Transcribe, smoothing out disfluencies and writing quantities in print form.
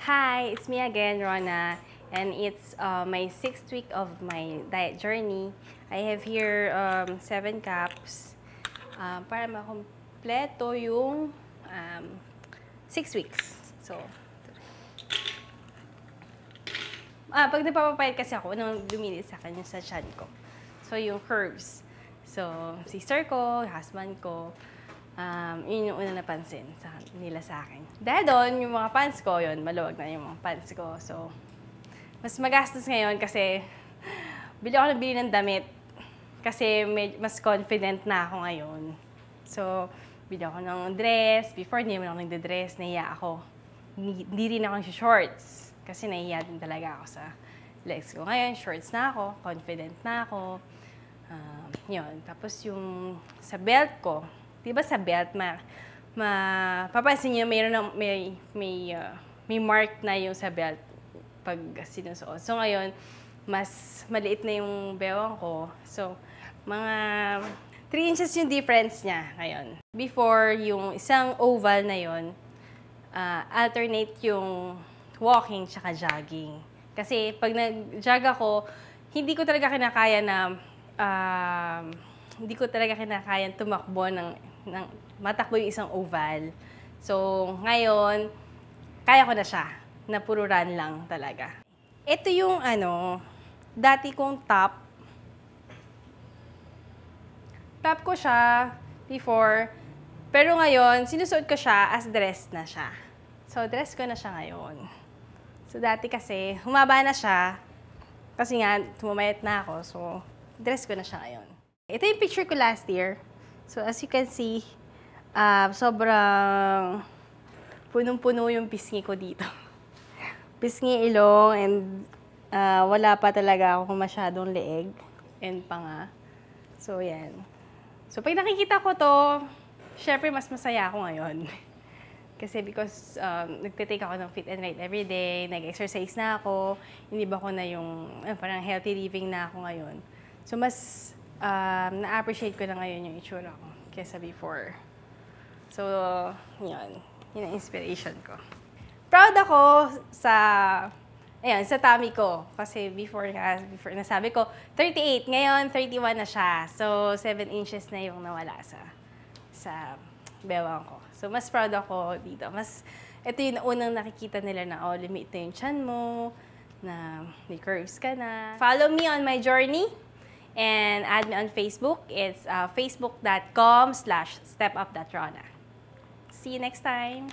Hi, it's me again, Rona, and it's my 6th week of my diet journey. I have here 7 cups para makompleto yung 6 weeks. So, pag nagpapapayat kasi ako, nung lumilit sa akin yung sa chan ko. So, yung curves. So, sister ko, husband ko, yun yung unang napansin nila sa akin. Dahil doon, yung mga pants ko, yun, maluwag na yung mga pants ko. So, mas magastos ngayon kasi bili ako ng damit kasi mas confident na ako ngayon. So, bili ako ng dress. Before, hindi naman ako nagde-dress. Nahiya ako. Hindi rin ako shorts kasi nahiya din talaga ako sa legs ko. Ngayon, shorts na ako, confident na ako. Yun. Tapos yung sa belt ko, diba sa belt, papansin niyo may mark na yung sa belt pag sinusuot. So ngayon, mas maliit na yung bewang ko. So, mga 3 inches yung difference niya ngayon. Before, yung isang oval na yun, alternate yung walking tsaka jogging. Kasi pag nag-jog ako, hindi ko talaga kinakaya tumakbo matakbo yung isang oval. So, ngayon, kaya ko na siya, na puro run lang talaga. Ito yung dati kong top. Top ko siya before, pero ngayon, sinusuot ko siya as dress na siya. So, dress ko na siya ngayon. So, dati kasi, humaba na siya, kasi nga, tumamayat na ako, so, dress ko na siya ngayon. Ito yung picture ko last year. So, as you can see, sobrang punong-puno yung pisngi ko dito. Pisngi, ilong, and wala pa talaga ako masyadong leeg and panga. So, yan. So, pag nakikita ko to, syempre mas masaya ako ngayon. Kasi because nagtitake ako ng fit and right every day, nag-exercise na ako, hindi ba ko na yung parang healthy living na ako ngayon. So, mas na-appreciate ko na ngayon yung itsura ko kesa before. So, yun. Yun ang inspiration ko. Proud ako sa tummy ko. Kasi before nasabi ko, 38. Ngayon, 31 na siya. So, 7 inches na yung nawala sa bewang ko. So, mas proud ako dito. Ito yung unang nakikita nila na, limit na yung chan mo, na may curves ka na. Follow me on my journey. And add me on Facebook. It's facebook.com/stepupthatrona. See you next time.